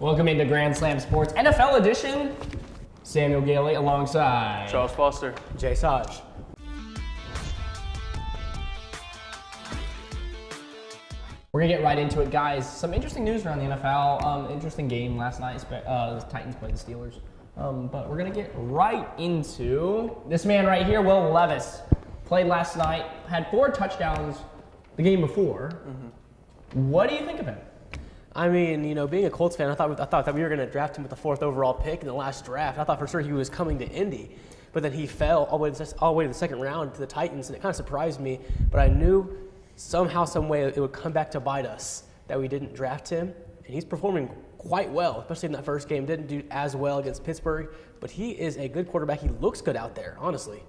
Welcome into Grand Slam Sports NFL edition. Samuel Gailey alongside Charles Foster. Jay Saj. We're gonna get right into it, guys. Some interesting news around the NFL. Interesting game last night. The Titans played the Steelers. But we're gonna get right into this man right here, Will Levis. Played last night, had 4 touchdowns the game before. What do you think of him? I mean, you know, being a Colts fan, I thought that we were going to draft him with the 4th overall pick in the last draft. I thought for sure he was coming to Indy, but then he fell all the way to the second round to the Titans, and it kind of surprised me. But I knew somehow, some way, it would come back to bite us that we didn't draft him, and he's performing quite well, especially in that first game. Didn't do as well against Pittsburgh, but he is a good quarterback. He looks good out there, honestly.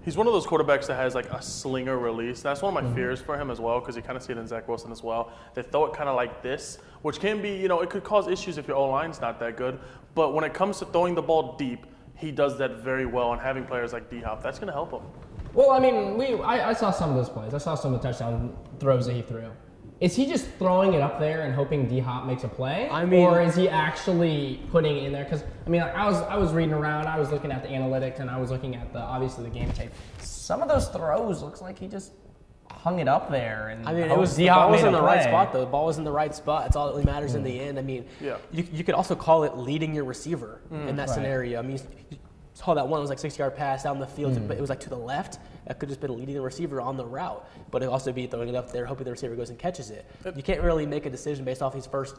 He's one of those quarterbacks that has like a slinger release. That's one of my fears for him as well, because you kind of see it in Zach Wilson as well. They throw it kind of like this, which can be, you know, it could cause issues if your O-line's not that good. But when it comes to throwing the ball deep, he does that very well, and having players like D-Hop, that's going to help him. Well, I mean, I saw some of those plays. I saw some of the touchdown throws that he threw. Is he just throwing it up there and hoping D-Hop makes a play? I mean, or is he actually putting it in there? Because, I mean, I was reading around, I was looking at the analytics, and I was looking at obviously the game tape. Some of those throws looks like he just hung it up there. And I mean, the ball was in the right spot, though. The ball was in the right spot. That's all that really matters in the end. I mean, yeah. you could also call it leading your receiver in that scenario. I mean, you saw that one, it was like 60-yard pass down the field, but it was like to the left. That could have just been leading the receiver on the route, but it also be throwing it up there, hoping the receiver goes and catches it. You can't really make a decision based off his first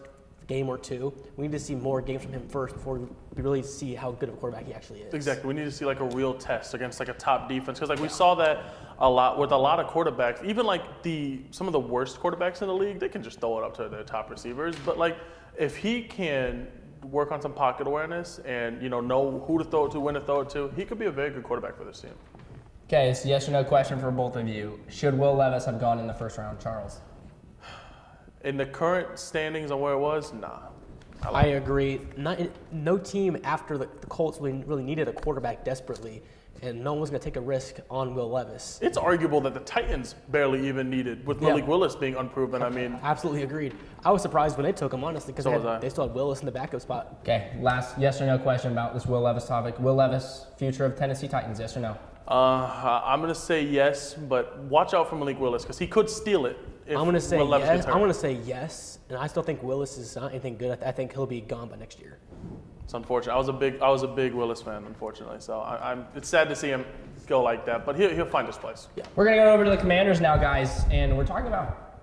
game or two. We need to see more games from him first before we really see how good of a quarterback he actually is. Exactly. We need to see like a real test against like a top defense, because like we saw that a lot with a lot of quarterbacks. Even like some of the worst quarterbacks in the league, they can just throw it up to their top receivers. But like if he can work on some pocket awareness and know who to throw it to, when to throw it to, he could be a very good quarterback for this team. Okay, it's a yes or no question for both of you. Should Will Levis have gone in the first round, Charles? In the current standings on where it was, nah. I agree. No team after the Colts really needed a quarterback desperately, and no one was going to take a risk on Will Levis. It's arguable that the Titans barely even needed, with Malik Willis being unproven. I mean, absolutely agreed. I was surprised when they took him, honestly, because they still had Willis in the backup spot. Okay, last yes or no question about this Will Levis topic. Will Levis, future of Tennessee Titans, yes or no? I'm going to say yes, but watch out for Malik Willis, because he could steal it. I'm going to say yes. I'm going to say yes, and I still think Willis is not anything good. I think he'll be gone by next year. It's unfortunate. I was a big Willis fan, unfortunately. So it's sad to see him go like that, but he'll find his place. Yeah. We're gonna go over to the Commanders now, guys, and we're talking about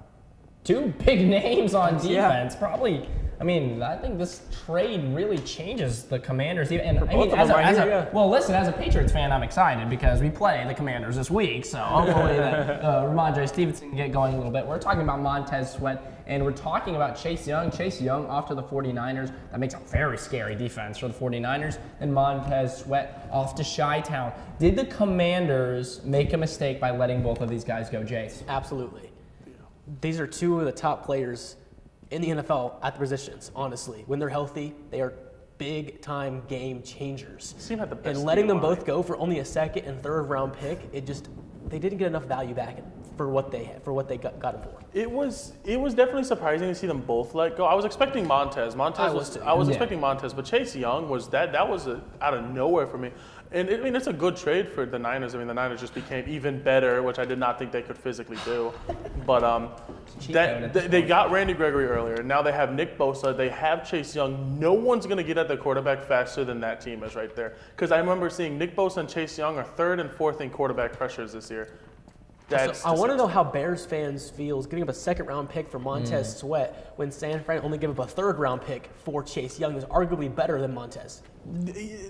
2 big names on defense. Probably. I mean, I think this trade really changes the Commanders. And I mean, well, listen, as a Patriots fan, I'm excited because we play the Commanders this week. So hopefully that Ramondre Stevenson can get going a little bit. We're talking about Montez Sweat, and we're talking about Chase Young. Chase Young off to the 49ers. That makes a very scary defense for the 49ers. And Montez Sweat off to Chi-Town. Did the Commanders make a mistake by letting both of these guys go, Jace? Absolutely. These are 2 of the top players in the NFL at the positions, honestly. When they're healthy, they are big-time game changers. And letting them both go for only a 2nd and 3rd round pick, they didn't get enough value back for what they got them for. It was definitely surprising to see them both let go. I was expecting Montez. I was expecting Montez, but Chase Young was out of nowhere for me. And I mean, it's a good trade for the Niners. I mean, the Niners just became even better, which I did not think they could physically do. But they got Randy Gregory earlier. Now they have Nick Bosa. They have Chase Young. No one's going to get at the quarterback faster than that team is right there. Because I remember seeing Nick Bosa and Chase Young are 3rd and 4th in quarterback pressures this year. I want to know how Bears fans feel giving up a 2nd round pick for Montez Sweat when San Fran only gave up a 3rd round pick for Chase Young, who's arguably better than Montez.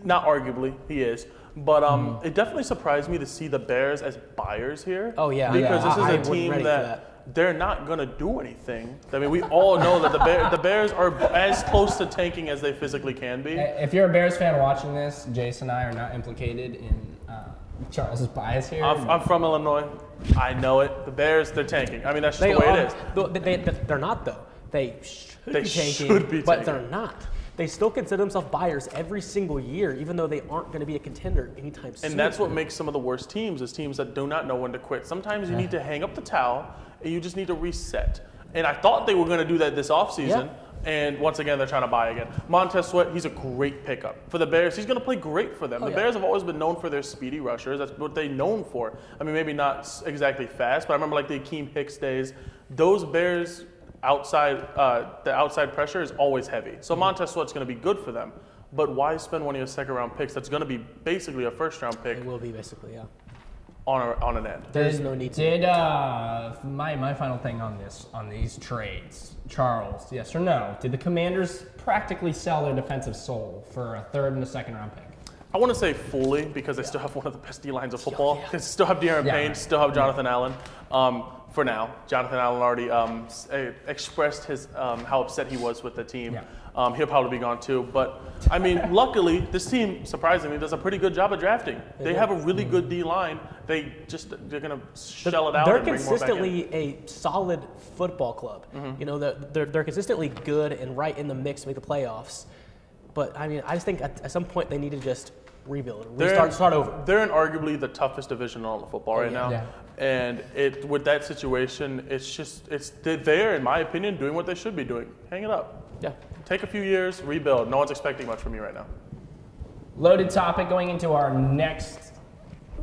Not arguably, he is. But it definitely surprised me to see the Bears as buyers here. Oh, yeah. Because this is a team that they're not going to do anything. I mean, we all know that the Bears are as close to tanking as they physically can be. If you're a Bears fan watching this, Jason and I are not implicated in Charles's bias here. I'm from Illinois. I know it. The Bears, they're tanking. I mean, that's just the way it is. They're not, though. They should be tanking, but they're not. They still consider themselves buyers every single year, even though they aren't going to be a contender anytime soon. And that's what makes some of the worst teams is teams that do not know when to quit. Sometimes you need to hang up the towel, and you just need to reset. And I thought they were going to do that this offseason, And once again, they're trying to buy again. Montez Sweat, he's a great pickup. For the Bears, he's going to play great for them. The Bears have always been known for their speedy rushers. That's what they're known for. I mean, maybe not exactly fast, but I remember like the Akeem Hicks days. Those Bears the outside pressure is always heavy. So Montez Sweat's going to be good for them. But why spend one of your second-round picks that's going to be basically a first-round pick? It will be basically, yeah. On an end. There's no need to. Did my final thing on these trades, Charles, yes or no? Did the Commanders practically sell their defensive soul for a third and a second-round pick? I want to say fully because they still have one of the best D-lines of football. They still have De'Aaron Payne, still have Jonathan Allen. For now, Jonathan Allen already expressed his how upset he was with the team. Yeah. He'll probably be gone too. But, I mean, luckily, this team, surprisingly, does a pretty good job of drafting. They have a really good D-line. They're going to shell it out They're and bring more back in. consistently a solid football club. You know, they're consistently good and right in the mix to make the playoffs. But, I mean, I just think at some point they need to just rebuild, start over. They're in arguably the toughest division on the football right now. Yeah. And with that situation, they're there, in my opinion, doing what they should be doing. Hang it up. Yeah. Take a few years, rebuild. No one's expecting much from you right now. Loaded topic going into our next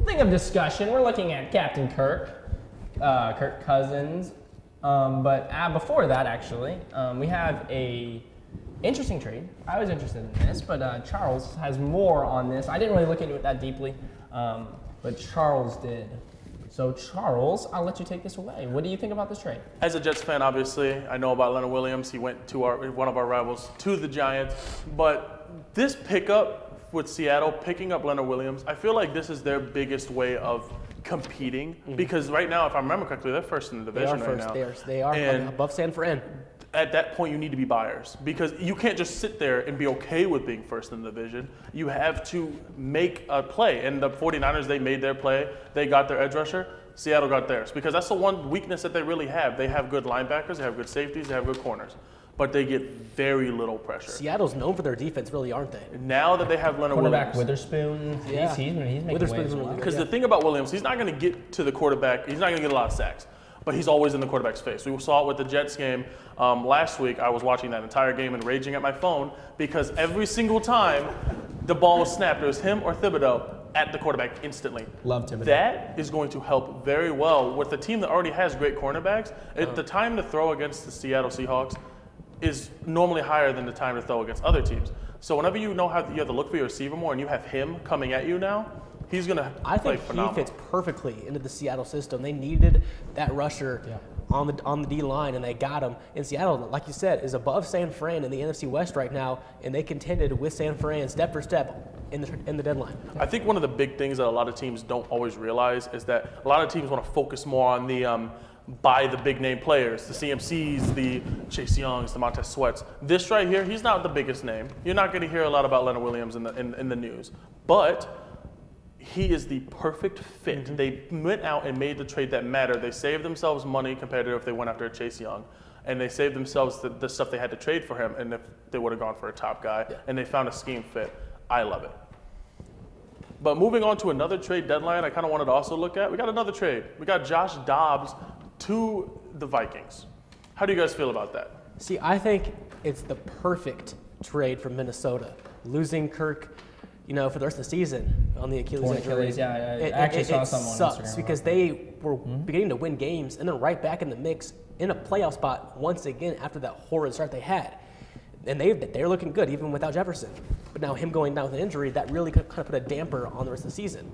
thing of discussion. We're looking at Captain Kirk Cousins. But before that, actually, we have a interesting trade. I was interested in this, but Charles has more on this. I didn't really look into it that deeply, but Charles did. So Charles, I'll let you take this away. What do you think about this trade? As a Jets fan, obviously, I know about Leonard Williams. He went to one of our rivals, to the Giants. But this pickup with Seattle, picking up Leonard Williams, I feel like this is their biggest way of competing. Because right now, if I remember correctly, they're first in the division right now. They are above San Fran. At that point, you need to be buyers because you can't just sit there and be okay with being first in the division. You have to make a play. And the 49ers, they made their play. They got their edge rusher. Seattle got theirs because that's the one weakness that they really have. They have good linebackers. They have good safeties. They have good corners. But they get very little pressure. Seattle's known for their defense, really, aren't they? Now that they have Leonard Quarterback Williams. Witherspoon, he's making waves. Because the thing about Williams, he's not going to get to the quarterback. He's not going to get a lot of sacks. But he's always in the quarterback's face. We saw it with the Jets game last week. I was watching that entire game and raging at my phone because every single time the ball was snapped, it was him or Thibodeau at the quarterback instantly. Love Thibodeau. That is going to help very well with a team that already has great cornerbacks. The time to throw against the Seattle Seahawks is normally higher than the time to throw against other teams. So whenever you know how you have to look for your receiver more and you have him coming at you now, he's going to play phenomenal. He fits perfectly into the Seattle system. They needed that rusher on the D line, and they got him. And Seattle, like you said, is above San Fran in the NFC West right now, and they contended with San Fran step for step in the deadline. I think one of the big things that a lot of teams don't always realize is that a lot of teams want to focus more on the buy the big name players, the CMCs, the Chase Youngs, the Montez Sweats. This right here, he's not the biggest name. You're not going to hear a lot about Leonard Williams in the news, but he is the perfect fit. They went out and made the trade that mattered. They saved themselves money compared to if they went after Chase Young. And they saved themselves the stuff they had to trade for him. And if they would have gone for a top guy, and they found a scheme fit, I love it. But moving on to another trade deadline I kind of wanted to also look at. We got another trade. We got Josh Dobbs to the Vikings. How do you guys feel about that? See, I think it's the perfect trade for Minnesota. Losing Kirk, for the rest of the season on the Achilles injury. I actually saw someone on sucks Instagram because they were beginning to win games and then right back in the mix in a playoff spot once again after that horrid start they had. And they're looking good even without Jefferson. But now him going down with an injury, that really kind of put a damper on the rest of the season.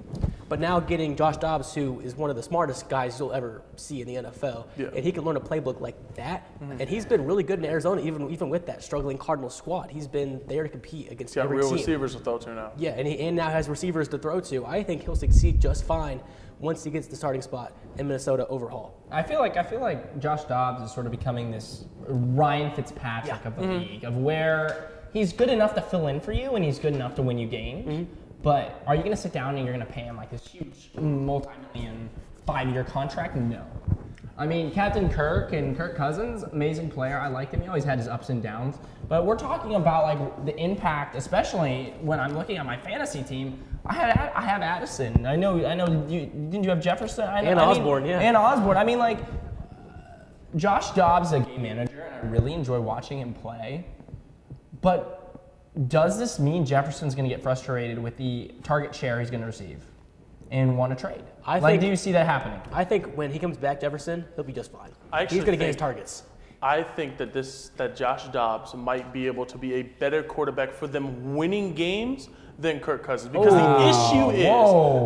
But now getting Josh Dobbs, who is one of the smartest guys you'll ever see in the NFL, and he can learn a playbook like that. And he's been really good in Arizona, even with that struggling Cardinals squad. He's been there to compete against every team. Real receivers to throw to now. Yeah, and now has receivers to throw to. I think he'll succeed just fine once he gets the starting spot in Minnesota overhaul. I feel like Josh Dobbs is sort of becoming this Ryan Fitzpatrick of the league, of where he's good enough to fill in for you and he's good enough to win you games. But are you going to sit down and you're going to pay him like this huge multi-million 5-year contract? No. I mean, Captain Kirk and Kirk Cousins, amazing player. I like him. He always had his ups and downs. But we're talking about like the impact, especially when I'm looking at my fantasy team. I have Addison. I know. Didn't you have Jefferson? And Osborne, yeah. And Osborne. I mean, like, Josh Dobbs is a game manager, and I really enjoy watching him play. But does this mean Jefferson's going to get frustrated with the target share he's going to receive and want to trade? Do you see that happening? I think when he comes back, Jefferson, he'll be just fine. He's going to get his targets. I think that Josh Dobbs might be able to be a better quarterback for them winning games than Kirk Cousins. Because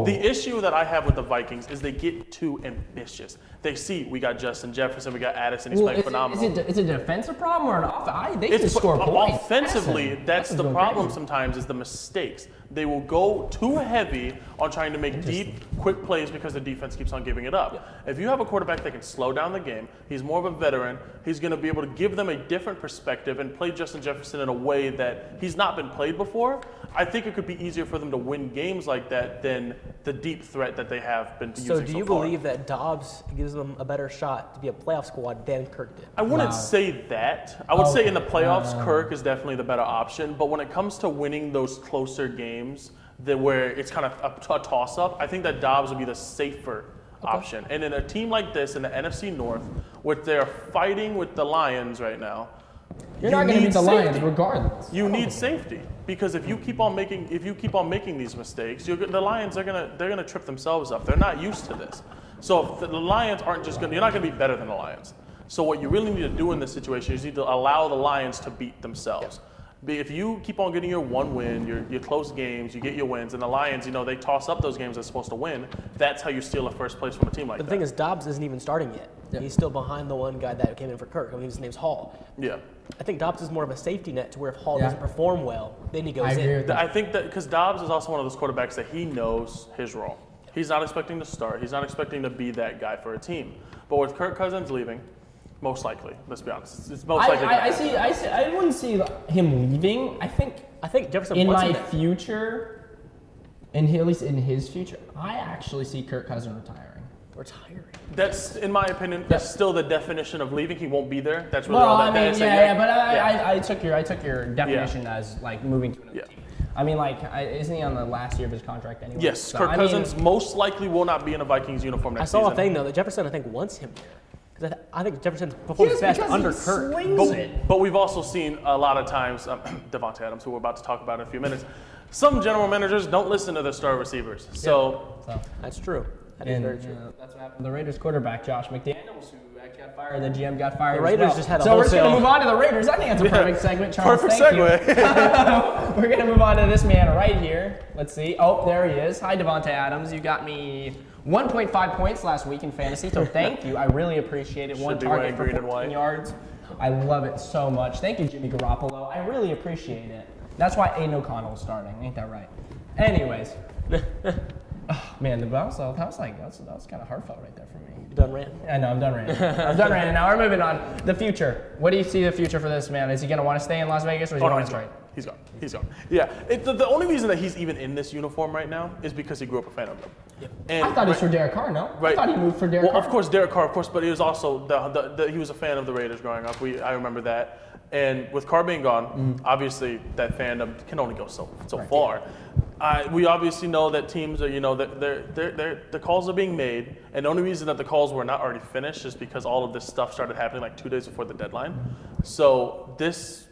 the issue that I have with the Vikings is they get too ambitious. They see we got Justin Jefferson, we got Addison, he's playing phenomenal. Is it a defensive problem or an offense? They can score points. Offensively, that's the problem sometimes is the mistakes. They will go too heavy on trying to make deep, quick plays because the defense keeps on giving it up. Yeah. If you have a quarterback that can slow down the game, he's more of a veteran, he's going to be able to give them a different perspective and play Justin Jefferson in a way that he's not been played before. I think it could be easier for them to win games like that than the deep threat that they have been using so far. So do you believe that Dobbs gives them a better shot to be a playoff squad than Kirk did? I wouldn't say that. I would say in the playoffs, Kirk is definitely the better option. But when it comes to winning those closer games where it's kind of a toss-up, I think that Dobbs would be the safer option. And in a team like this, in the NFC North, where they're fighting with the Lions right now, you're not going to beat the Lions regardless. You need safety because if you keep on making these mistakes, the Lions they're gonna trip themselves up. They're not used to this. So if the Lions aren't just you're not going to be better than the Lions. So what you really need to do in this situation is you need to allow the Lions to beat themselves. If you keep on getting your one win, your close games, you get your wins, and the Lions, they toss up those games they're supposed to win, that's how you steal a first place from a team like that. The thing is, Dobbs isn't even starting yet. Yeah. He's still behind the one guy that came in for Kirk. His name's Hall. Yeah. I think Dobbs is more of a safety net to where if Hall doesn't perform well, then he goes in. I agree with that. I think that because Dobbs is also one of those quarterbacks that he knows his role. He's not expecting to start. He's not expecting to be that guy for a team. But with Kirk Cousins leaving, most likely, let's be honest, it's most likely. I wouldn't see him leaving. I think Jefferson in my future, at least in his future, I actually see Kirk Cousins retiring. That's, in my opinion, that's still the definition of leaving. He won't be there. That's really all that fantasy. I took your definition as like moving to another team. I mean, isn't he on the last year of his contract anyway? Yes, so, Kirk Cousins most likely will not be in a Vikings uniform next season. I saw a thing, though, that Jefferson, I think, wants him there. Because I think Jefferson performs best under Kirk. But we've also seen a lot of times, Davante Adams, who we're about to talk about in a few minutes, some general managers don't listen to their star receivers. So that's true. That is very true. That's what happened to the Raiders quarterback, Josh McDaniels, who actually got fired. The GM got fired. The Raiders just had a So we're just going to move on to the Raiders. I think that's a perfect segment, Charles. Perfect segue. We're going to move on to this man right here. Let's see. Oh, there he is. Hi, Davante Adams. You got me 1.5 points last week in fantasy, so thank you. I really appreciate it. One target for 14 yards. I love it so much. Thank you, Jimmy Garoppolo. I really appreciate it. That's why Aiden O'Connell is starting. Ain't that right? Anyways. Oh, man, that was kind of heartfelt right there for me. Done ranting? I know, I'm done ranting. I'm done ranting. Now we're moving on. The future. What do you see the future for this man? Is he going to want to stay in Las Vegas or is he going to trade? He's gone. He's gone. Yeah. The only reason that he's even in this uniform right now is because he grew up a fan of them. Yep. And I thought it was for Derek Carr, no? Right. I thought he moved for Derek Carr. Well, of course, Derek Carr, of course, but he was also he was a fan of the Raiders growing up. I remember that. And with Carr being gone, obviously that fandom can only go so far. We obviously know that teams are, the calls are being made, and the only reason that the calls were not already finished is because all of this stuff started happening like 2 days before the deadline. So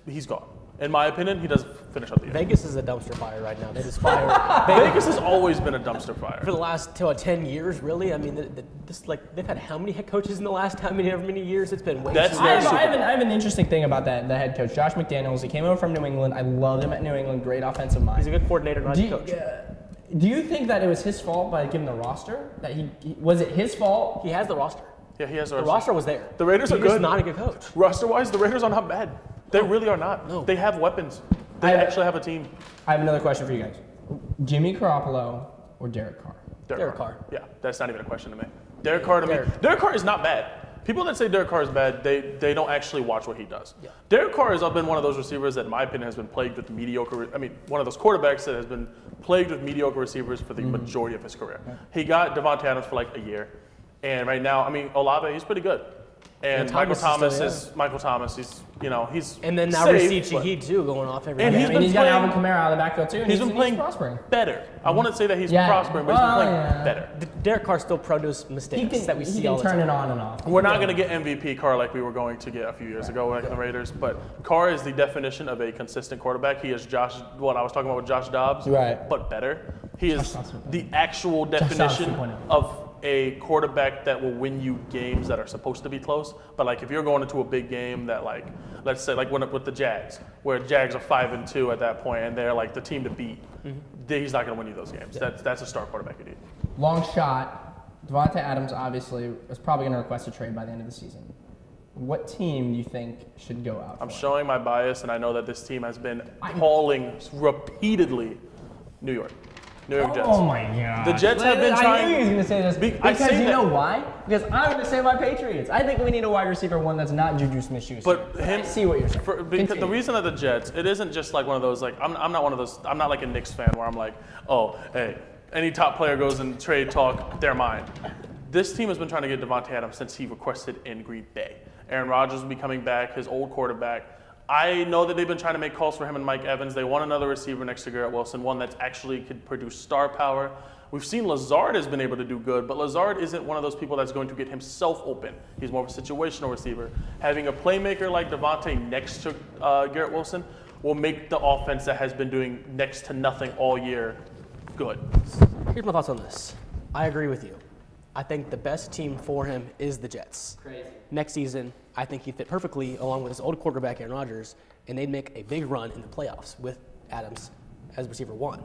he's gone. In my opinion, he doesn't finish up the year. Vegas is a dumpster fire right now. They just fire. Vegas has always been a dumpster fire. For the last 10 years, really. I mean, they've had how many head coaches in the last however many years? It's been way too long. I have an interesting thing about the head coach, Josh McDaniels. He came over from New England. I loved him at New England. Great offensive mind. He's a good coordinator, not a coach. Do you think that it was his fault by giving the roster? Was it his fault? He has the roster. Yeah, he has the roster. The roster was there. The Raiders are good. He's not a good coach. Roster-wise, the Raiders are not bad. They really are not. No. They have weapons. They actually have a team. I have another question for you guys. Jimmy Garoppolo or Derek Carr? Derek Carr. Yeah, that's not even a question to me. Derek Carr is not bad. People that say Derek Carr is bad, they don't actually watch what he does. Yeah. Derek Carr has been one of those receivers that, in my opinion, has been plagued with one of those quarterbacks that has been plagued with mediocre receivers for the majority of his career. Yeah. He got Davante Adams for like a year. And right now, Olave, he's pretty good. And Michael Thomas. He's and then now safe, Rashid Shaheed too going off every. And he's got Alvin Kamara out of the backfield too. And he's been playing prospering. better. I wouldn't say that he's prospering, but he's been playing better. Derek Carr still produce mistakes that we see all the time. He can turn it on and off. We're not going to get MVP Carr like we were going to get a few years ago, like the Raiders. But Carr is the definition of a consistent quarterback. He is what I was talking about with Josh Dobbs, right? But better. He is the actual definition of a quarterback that will win you games that are supposed to be close. But like if you're going into a big game that like, let's say like with the Jags, where Jags are 5-2 at that point and they're like the team to beat, he's not going to win you those games. That's a star quarterback you need. Long shot. Davante Adams obviously is probably going to request a trade by the end of the season. What team do you think should go out? I'm showing my bias, and I know that this team has been calling repeatedly New York Jets. Oh my God. The Jets have been trying. I knew he was going to say this. Because you know why? Because I'm going to say my Patriots. I think we need a wide receiver, one that's not Juju Smith-Schuster. But I see what you're saying. Because the reason that the Jets, it isn't just like one of those, like, I'm not one of those, I'm not like a Knicks fan where I'm like, oh, hey, any top player goes in trade talk, they're mine. This team has been trying to get Davante Adams since he requested in Green Bay. Aaron Rodgers will be coming back, his old quarterback. I know that they've been trying to make calls for him and Mike Evans. They want another receiver next to Garrett Wilson, one that actually could produce star power. We've seen Lazard has been able to do good, but Lazard isn't one of those people that's going to get himself open. He's more of a situational receiver. Having a playmaker like Davante next to Garrett Wilson will make the offense that has been doing next to nothing all year good. Here's my thoughts on this. I agree with you. I think the best team for him is the Jets. Crazy. Next season, I think he'd fit perfectly along with his old quarterback, Aaron Rodgers, and they'd make a big run in the playoffs with Adams as receiver one.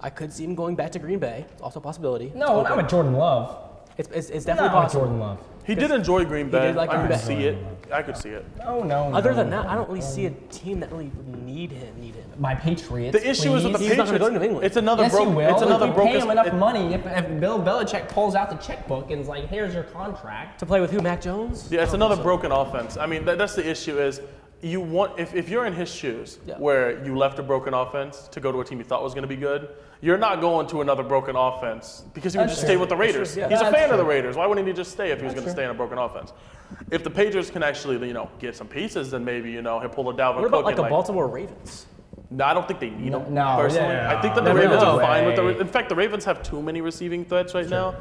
I could see him going back to Green Bay. It's also a possibility. No, not with Jordan Love. It's definitely possible. Jordan Love. He did enjoy Green Bay. Like I could see it. I could see it. No. Other than that, I don't really see a team that really need him. My Patriots. The issue is with the He's not Patriots. going to go to New England. It's another Yes, he will. It's another if you pay him enough money. If Bill Belichick pulls out the checkbook and is like, "Here's your contract." To play with who? Mac Jones? Yeah, it's another broken offense. I mean, that's the issue is you want if you're in his shoes where you left a broken offense to go to a team you thought was going to be good, you're not going to another broken offense because he would just stay with the Raiders. Yeah. He's a fan of the Raiders. Why wouldn't he just stay if he was going to stay in a broken offense? If the Patriots can actually, get some pieces, then maybe, he'll pull a Dalvin Cook. What about like the Baltimore Ravens? No, I don't think they need him. No, personally. yeah. I think that the Ravens are fine with the. In fact, the Ravens have too many receiving threats right now.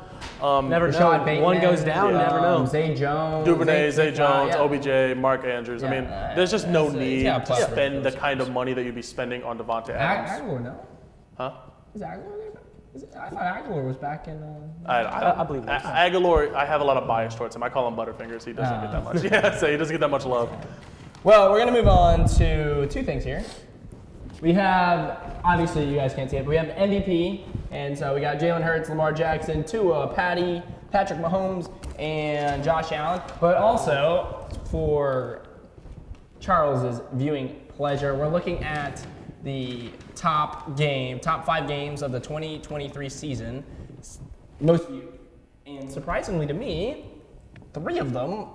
Never know. One goes down, never know. Zay Jones. Duvernay, Zay Jones, OBJ, Mark Andrews. I mean, there's just no need to spend the kind of money that you'd be spending on Davante Adams. Aguilar, no? Huh? Is Aguilar there? I thought Aguilar was back in. I believe that. Aguilar, I have a lot of bias towards him. I call him Butterfingers. He doesn't get that much. Yeah, so he doesn't get that much love. Well, we're going to move on to two things here. We have, obviously you guys can't see it, but we have MVP. And so we got Jalen Hurts, Lamar Jackson, Tua, Patrick Mahomes, and Josh Allen. But also, for Charles's viewing pleasure, we're looking at the top 5 games of the 2023 season. Most viewed. And surprisingly to me, 3 of them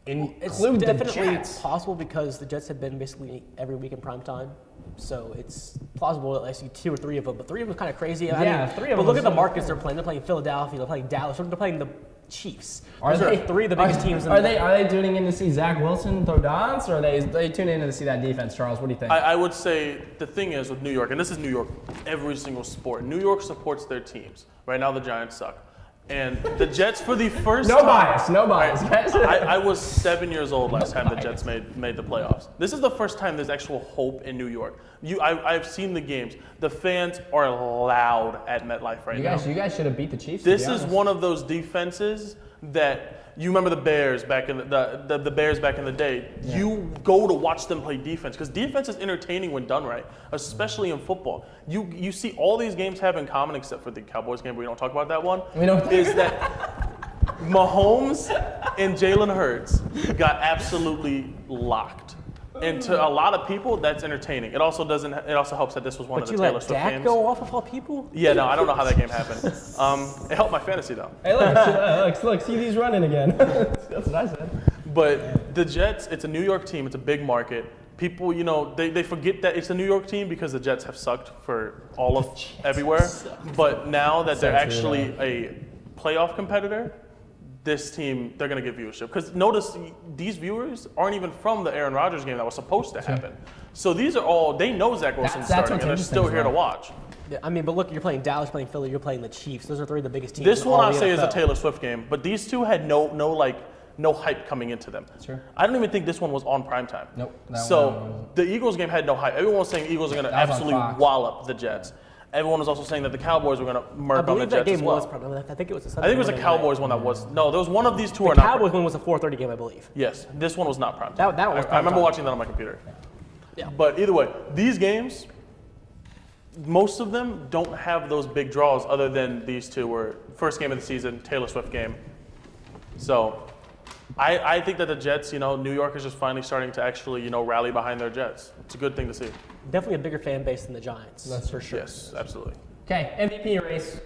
include the Jets. It's definitely possible because the Jets have been basically every week in prime time. So it's plausible that I see 2 or 3 of them, but 3 of them is kind of crazy. 3 of them. But look at the markets they're playing. They're playing Philadelphia. They're playing Dallas. They're playing the Chiefs. Are Those are 3 of the biggest teams. Are they tuning in to see Zach Wilson throw dots, or are they tuning in to see that defense? Charles, what do you think? I would say the thing is with New York, and this is New York, every single sport. New York supports their teams. Right now, the Giants suck. And the Jets, for the first no time... No bias, guys. I was 7 years old last time the Jets made the playoffs. This is the first time there's actual hope in New York. I've seen the games. The fans are loud at MetLife right now. You guys should have beat the Chiefs. This is one of those defenses that... You remember the Bears back in the Bears back in the day. Yeah. You go to watch them play defense because defense is entertaining when done right, especially in football. You see all these games have in common except for the Cowboys game, but we don't talk about that one. Is that Mahomes and Jalen Hurts got absolutely locked. And to a lot of people, that's entertaining. It also helps that this was one of the Taylor Swift games. But you let Dak go off of all people? Yeah, no, I don't know how that game happened. It helped my fantasy though. Hey, look, see these running again. That's what I said. But the Jets, it's a New York team. It's a big market. People, they forget that it's a New York team because the Jets have sucked for all of everywhere. But now that they're actually a playoff competitor, this team, they're going to get viewership. Because notice, these viewers aren't even from the Aaron Rodgers game that was supposed to happen. So these are all, they know Zach Wilson's starting, and they're still here to watch. Yeah, I mean, but look, you're playing Dallas, playing Philly, you're playing the Chiefs. Those are three of the biggest teams. This in one all I the say is a NFL. Taylor Swift game, but these two had no hype coming into them. Sure. I don't even think this one was on primetime. Nope. So the Eagles game had no hype. Everyone was saying the Eagles are going to absolutely wallop the Jets. Everyone was also saying that the Cowboys were going to murk on the Jets as well. I think it was a I think it was a Cowboys one that was. No, there was one of these two The Cowboys one was a 4:30 game, I believe. Yes, this one was not primetime. That one was I remember primetime. watching that on my computer. Yeah. But either way, these games, most of them don't have those big draws other than these two were first game of the season, Taylor Swift game. So I think that the Jets, New York is just finally starting to actually, rally behind their Jets. It's a good thing to see. Definitely a bigger fan base than the Giants. That's for sure. Yes, absolutely. Okay, MVP race.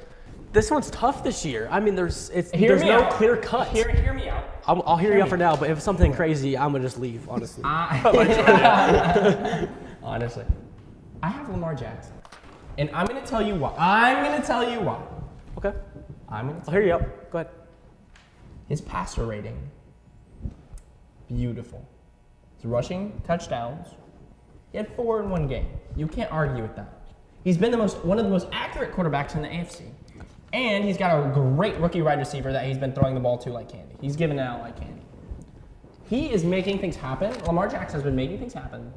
This one's tough this year. I mean, there's no clear cut. Hear me out. I'll hear you out for now, but if it's something crazy, I'm gonna just leave. Honestly. Honestly, I have Lamar Jackson, and I'm gonna tell you why. Okay. I'll I'll hear you out. Go ahead. His passer rating, beautiful. His rushing touchdowns. He had 4 in one game. You can't argue with that. He's been one of the most accurate quarterbacks in the AFC. And he's got a great rookie wide receiver that he's been throwing the ball to like candy. He's giving it out like candy. He is making things happen. Lamar Jackson has been making things happen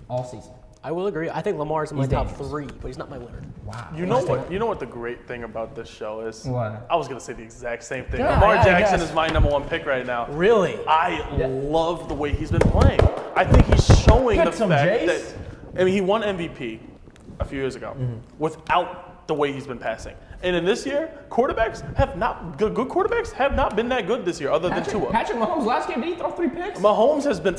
all season. I will agree. I think Lamar's in my He's top dangerous. 3, but he's not my winner. Wow. You know what the great thing about this show is? What? I was gonna say the exact same thing. Yeah, Lamar yeah, Jackson yes. is my number 1 pick right now. Really? I love the way he's been playing. I think he's showing Get the some fact Jays. that he won MVP a few years ago without the way he's been passing. And in this year, good quarterbacks have not been that good this year, other than Tua. Patrick Mahomes last game, did he throw 3 picks? Mahomes has been,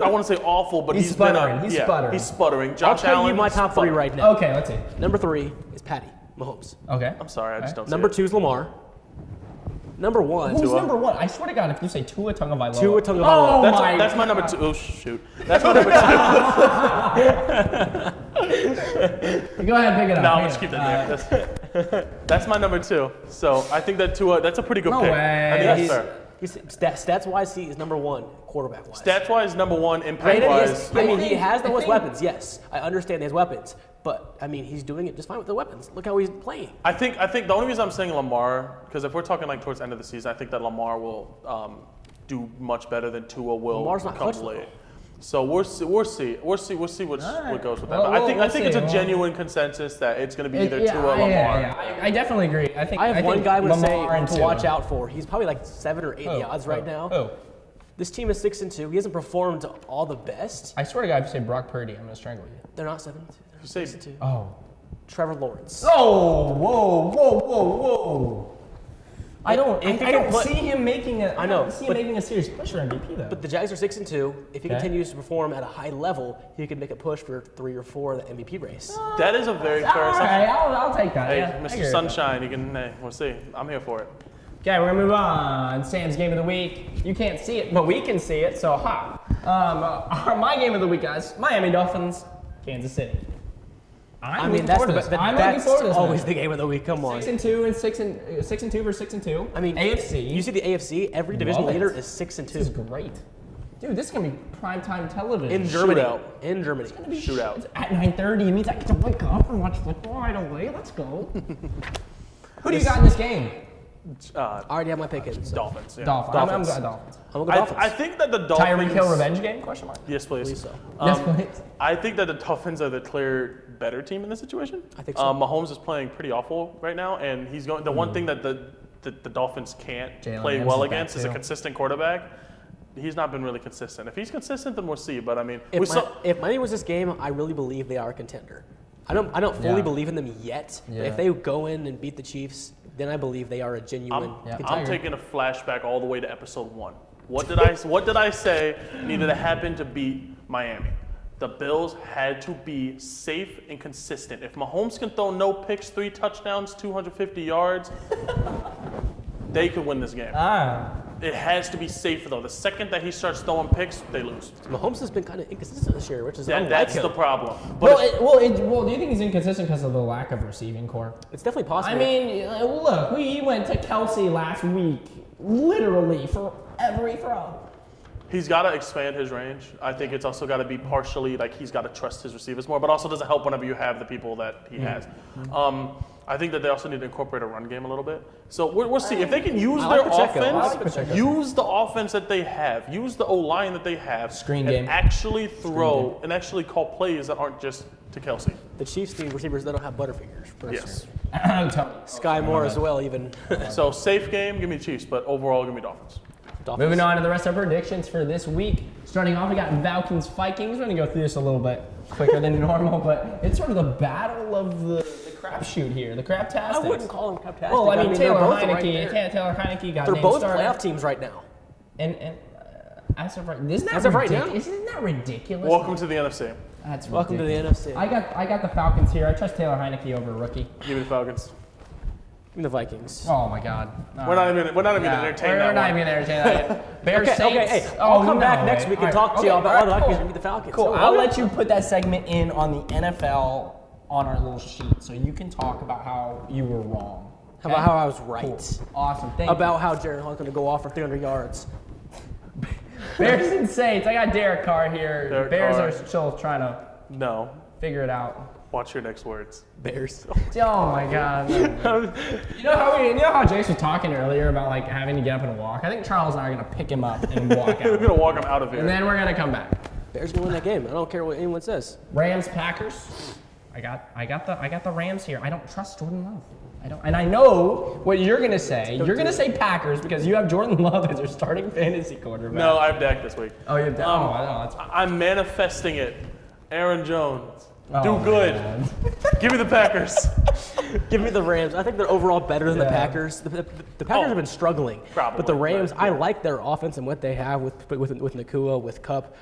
I want to say awful, but He's sputtering. been He's sputtering. He's sputtering. I'll Josh tell Allen, you my top 3 right now. Okay, let's see. Number 3 is Patty Mahomes. Okay. I'm sorry, I just don't see Number it. 2 is Lamar. Number 1. Who's number 1? I swear to God, if you say Tua Tagovailoa. Tua Tagovailoa. Oh That's my number 2. Oh, shoot. That's my number 2. Go ahead, pick it up. No, I'm just keep that there. That's my number 2. So I think that Tua, that's a pretty good No pick. way. I think that's fair. Stats-wise, he is number 1 quarterback-wise. Stats-wise, number 1. Granted, Impact-wise, I mean, he has the most weapons, yes. I understand he has weapons. But, I mean, he's doing it just fine with the weapons. Look how he's playing. I think the only reason I'm saying Lamar, because if we're talking like towards the end of the season, I think that Lamar will do much better than Tua will Lamar's not come clutch, late. So we'll see what goes with that. Well, But I think it's a we'll see. genuine consensus that it's going to be either Tua or Lamar. Yeah. I definitely agree. I have one guy I'm going to say to watch Tua. out for. He's probably like 7 or 8 odds right now. Oh. This team is 6-2. He hasn't performed all the best. I swear to God, if you say Brock Purdy, I'm going to strangle you. They're not 7-2. You say- They're 6-2. Oh. Trevor Lawrence. Oh, whoa. I don't see him making a serious push for MVP though. But the Jags are 6-2. If he Okay. continues to perform at a high level, he could make a push for 3 or 4 in the MVP race. That is a very fair All assumption. right, I'll take that. Hey, yeah, I agree Mr. with Sunshine, you can. Hey, we'll see. I'm here for it. Okay, we're gonna move on. Sam's game of the week. You can't see it, but we can see it. So, my game of the week, guys. Miami Dolphins, Kansas City. I mean, that's always man. the game of the week. Come on. 6-2 and 6-2 for 6-2. I mean, AFC. You see the AFC. Every division Love it. leader is This is 6-2 great, dude. This is gonna be primetime television. in Germany. Shootout. In Germany. Shootout. It's at 9:30. It means I get to wake up and watch football right away. Let's go. Who do you got in this game? I already have my pick in. So. Dolphins. Yeah. Dolphins. I'm going Dolphins. I'm gonna go Dolphins. I think that the Dolphins. Tyreek Hill revenge game? Question mark. Yes, please. believe so. Yes, please. I think that the Dolphins are the clear better team in this situation. I think so. Mahomes is playing pretty awful right now, and he's going. The one thing that the Dolphins can't Jalen play Ramsey's well back against is a too. consistent quarterback. He's not been really consistent. If he's consistent, then we'll see. But I mean, If Miami was this game, I really believe they are a contender. I don't fully Yeah. believe in them yet. But Yeah. if they go in and beat the Chiefs, then I believe they are a genuine contender. I'm taking a flashback all the way to episode 1. What did I say needed to happen to beat Miami? The Bills had to be safe and consistent. If Mahomes can throw no picks, 3 touchdowns, 250 yards, they could win this game. It has to be safe, though. The second that he starts throwing picks, they lose. Mahomes has been kind of inconsistent this year, which is That's the problem. But well, do you think he's inconsistent because of the lack of receiving core? It's definitely possible. I mean, look, we went to Kelsey last week, literally for every throw. he's got to expand his range. I think it's also got to be partially like he's got to trust his receivers more, but also doesn't help whenever you have the people that he has. I think that they also need to incorporate a run game a little bit. So we'll see if they can use their offense, use the offense that they have, use the O-line that they have, Screen and game. actually throw and actually call plays that aren't just to Kelsey. The Chiefs need receivers that don't have Butterfingers. Yes. Sky Moore as well, even. So safe game, give me Chiefs, but overall, give me Dolphins. Moving on to the rest of our predictions for this week. Starting off, we got Falcons Vikings. We're going to go through this a little bit quicker than normal, but it's sort of the battle of the crapshoot here, the craptastics. I wouldn't call them craptastics. Well, I mean, Taylor Heineke got They're named both starter. playoff teams right now. And as of right, isn't that As of right now? Isn't that ridiculous? Welcome to the NFC. That's Welcome ridiculous. to the NFC. I got the Falcons here. I trust Taylor Heineke over a rookie. Give me the Falcons. Give me the Vikings. Oh my God. We're not even entertaining that We're not one. even entertaining that. Bears Okay, Saints. hey, I'll come back next week and talk to you about all the right, Vikings cool. and the Falcons. Cool. So, I'll okay. let you put that segment in on the NFL on our little sheet, so you can talk about how you were wrong. How about how I was right? Cool. Awesome. Thank About how Jared Hall's going to go off for 300 yards. you. Bears and Saints. I got Derek Carr here. Derek Bears Carr. are still trying to No. figure it out. Watch your next words. Bears. Oh my God. You know how Jace was talking earlier about like having to get up and walk? I think Charles and I are gonna pick him up and walk We're out. gonna walk him out of here. And then we're gonna come back. Bears going to win that game. I don't care what anyone says. Rams Packers. I got the Rams here. I don't trust Jordan Love. And I know what you're gonna say. You're gonna say Packers because you have Jordan Love as your starting fantasy quarterback. No, I have Dak this week. Oh, you have Dak. I know. That's I'm manifesting it. Aaron Jones. Oh, Do good. man. Give me the Packers. Give me the Rams. I think they're overall better than the Packers. The Packers have been struggling. Probably, But the Rams, but, I like their offense and what they have with Nakua, with Kupp.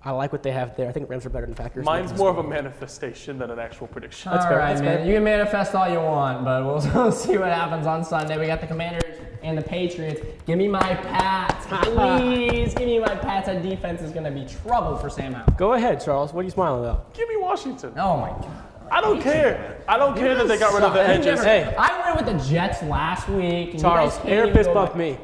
I like what they have there. I think the Rams are better than the Packers. Mine's more of a manifestation than an actual prediction. That's fair. All right, That's man. fair. You can manifest all you want, but we'll see what happens on Sunday. We got the Commanders and the Patriots. Give me my Pats, please. Give me my Pats. That defense is going to be trouble for Sam Howell. Go ahead, Charles. What are you smiling about? Give me Washington. Oh my God. I don't care. I don't care that they got rid of the edges. Hey. I went with the Jets last week. And Charles, you guys can't air even fist go bump back. me.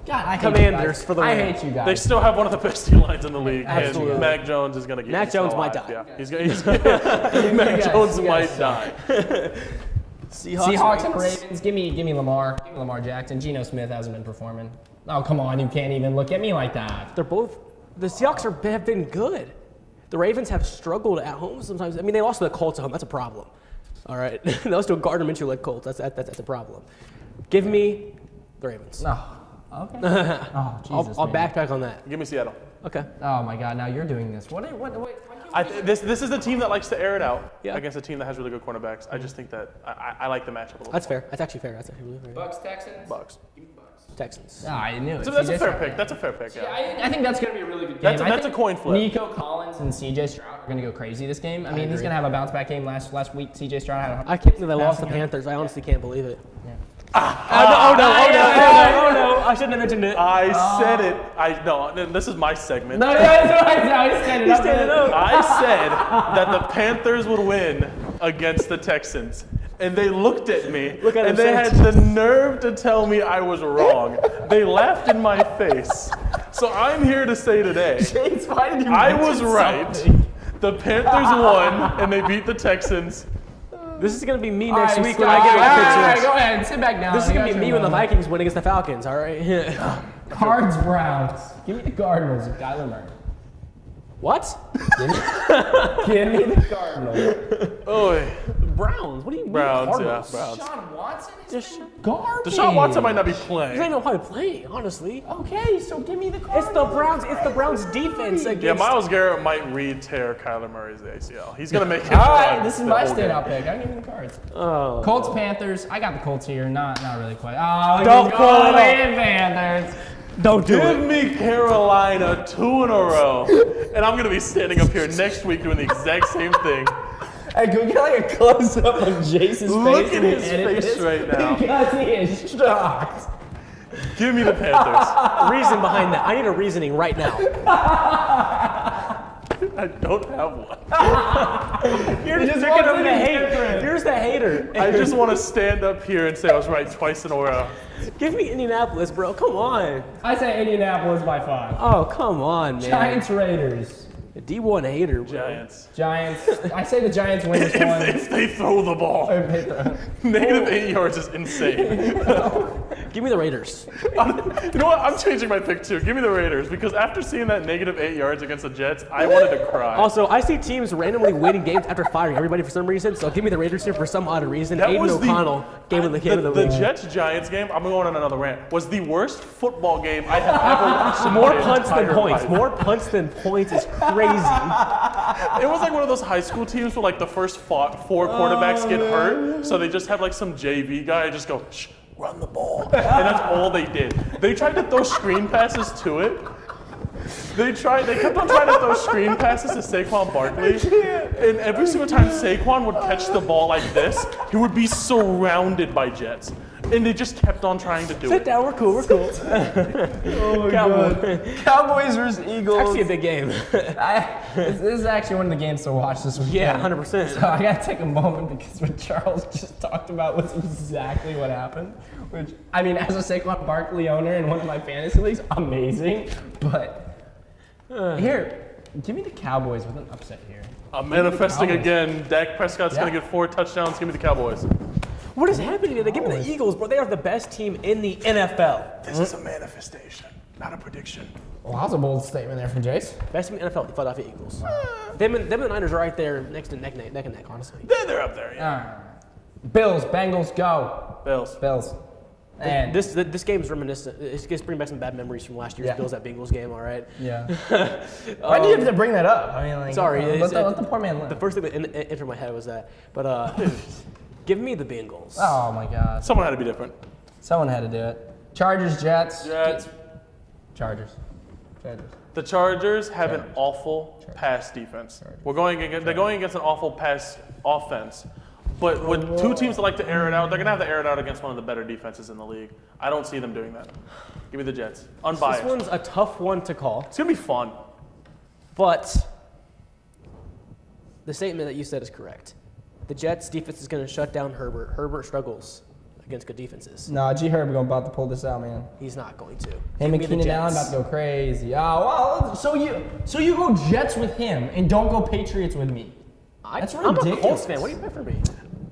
God, I hate Commanders you guys. for the I win. hate you guys. They still have one of the best D-lines in the league. Absolutely. And Mac Jones is going to get Mac Jones might die. Yeah, he's Mac Jones might die. Seahawks and Ravens. Give me Lamar. Give me Lamar Jackson. Geno Smith hasn't been performing. Oh, come on. You can't even look at me like that. They're both. The Seahawks have been good. The Ravens have struggled at home sometimes. I mean, they lost to the Colts at home. That's a problem. All right, they lost to a Gardner Minshew like Colts. That's a problem. Give me the Ravens. Oh, okay. Oh, Jesus. I'll man. backtrack on that. Give me Seattle. Okay. Oh my God! Now you're doing this. What? This is a team that likes to air it out Yeah. against a team that has really good cornerbacks. I just think that I like the matchup a little. That's fair. That's actually fair. That's actually really fair. Bucks Texans. Bucks. Texans. Ah, I knew it. So that's a CJ fair Stroud. pick. That's a fair pick. Yeah. I think that's going to be a really good game. That's a coin flip. Nico Collins and CJ Stroud are going to go crazy this game. I mean, he's going to have a bounce back game. Last week, CJ Stroud had a I can't believe they lost the passing Panthers. I honestly can't believe it. Yeah. Oh no! I shouldn't have mentioned it. I said it. No, this is my segment. No, that's what I said. He's standing up. I said that the Panthers would win against the Texans. And they looked at me, Look at and him, they had Saints. the nerve to tell me I was wrong. They laughed in my face. So I'm here to say today, James, why did you I mention was right. something? The Panthers won, and they beat the Texans. This is gonna be me All next right, week so- when I get all my right, pictures. go ahead. Sit back down. This is You gonna guys be are me when the wrong. Vikings win against the Falcons. All right. Cards, Browns. Give me the Cardinals of Kyler Murray. What? Give me the Cardinals. Oh, Browns. What do you mean? Browns, Cardinals? yeah, Browns. Deshaun Watson is Just- garbage. Deshaun Watson might not be He's not playing. even probably playing, honestly. Okay, so give me the Cardinals. It's the Browns. It's the Browns defense against. Yeah, Myles Garrett might re-tear Kyler Murray's ACL. He's gonna make it. All right, run this is the my whole game. standout pick. I'm giving the Cards. Oh. Colts, Panthers. I got the Colts here. Not really quite. Oh, Don't pull it up. Panthers. Don't do Give it. me Carolina 2 in a row, and I'm gonna be standing up here next week doing the exact same thing. Hey, can we get like a close up of Jason's face? Look at and his edit face this? right now. Because he is shocked. Give me the Panthers. Reason behind that. I need a reasoning right now. I don't have one. You're just picking the hate. You're just a hater. I just want to stand up here and say I was right twice in a row. Give me Indianapolis, bro. Come on. I say Indianapolis by 5. Oh, come on, man. Giants, Raiders. A D1 hater, bro. Giants. I say the Giants win this one. If they throw the ball. Negative 8 yards is insane. Give me the Raiders. You know what? I'm changing my pick too. Give me the Raiders because after seeing that negative 8 yards against the Jets, I wanted to cry. Also, I see teams randomly winning games after firing everybody for some reason, so give me the Raiders here for some odd reason. That Aiden was O'Connell gave him the game of the The week. Jets-Giants game, I'm going on another rant, was the worst football game I have ever watched. in More my punts than entire points. life. More punts than points is crazy. It was like one of those high school teams where like the first 4 quarterbacks get hurt, so they just have like some JV guy just go, shh, run the ball. And that's all they did. They tried to throw screen passes to it. They kept on trying to throw screen passes to Saquon Barkley. And every single time Saquon would catch the ball like this, he would be surrounded by Jets. And they just kept on trying to do Sit it. down, we're cool, we're cool. Oh my God. Cowboys versus Eagles. Actually a big game. This is actually one of the games to watch this weekend. Yeah, 100%. So I gotta take a moment because what Charles just talked about was exactly what happened. Which, I mean, as a Saquon Barkley owner in one of my fantasy leagues, amazing. But here, give me the Cowboys with an upset here. I'm manifesting again. Dak Prescott's going to get 4 touchdowns. Give me the Cowboys. What is happening today? Give me the Eagles, bro. They are the best team in the NFL. This is a manifestation, not a prediction. Well, that was a bold statement there from Jace. Best team in the NFL, the Philadelphia Eagles. Them and the Niners are right there next to neck and neck, honestly. They're up there, yeah. Bills, Bengals, go. Bills. And This game is reminiscent. It's just bringing back some bad memories from last year's Bills at Bengals game. All right. yeah. Why do you have to bring that up? I mean, like, Sorry, let the poor man live. The first thing that entered my head was that. But give me the Bengals. Oh my God. Someone had to be different. Someone had to do it. Chargers, Jets. Chargers. Chargers. The Chargers have an awful pass defense. They're going against an awful pass offense. But with 2 teams that like to air it out, they're going to have to air it out against one of the better defenses in the league. I don't see them doing that. Give me the Jets. Unbiased. This one's a tough one to call. It's going to be fun. But the statement that you said is correct. The Jets' defense is going to shut down Herbert. Herbert struggles against good defenses. Nah, G Herb about to pull this out, man. He's not going to. Him and Keenan Allen about to go crazy. Oh, well, so you go Jets with him and don't go Patriots with me. That's ridiculous. I'm a Colts fan. What do you pick for me?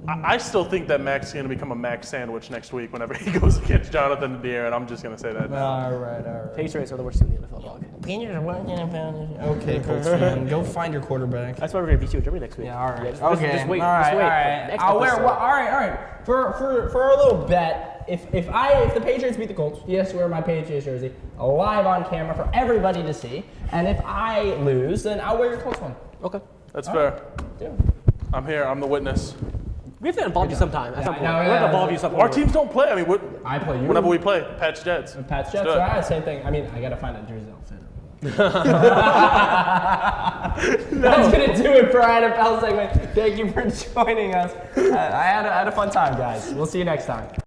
I still think that Mac's going to become a Mac sandwich next week whenever he goes against Jonathan Deere, and I'm just going to say that now. All right. Patriots are the worst team in the NFL, dog. Okay, Colts fan, go find your quarterback. That's why we're going to beat you in Germany next week. Yeah, all right. Yeah, just All wait. right. Next I'll wear. episode. Well, all right. For our little bet, if the Patriots beat the Colts, yes, wear my Patriots jersey live on camera for everybody to see. And if I lose, then I'll wear your Colts one. Okay. That's fair. Yeah. I'm here. I'm the witness. We have to involve you sometime. At some point. no, We have to yeah. involve you sometime. Our teams don't play. I mean, I play you. whenever we play, Pats Jets. Pats Let's Jets. do it. Right, same thing. I mean, I gotta find a jersey outfit. That's gonna do it for our NFL segment. Thank you for joining us. I had a fun time, guys. We'll see you next time.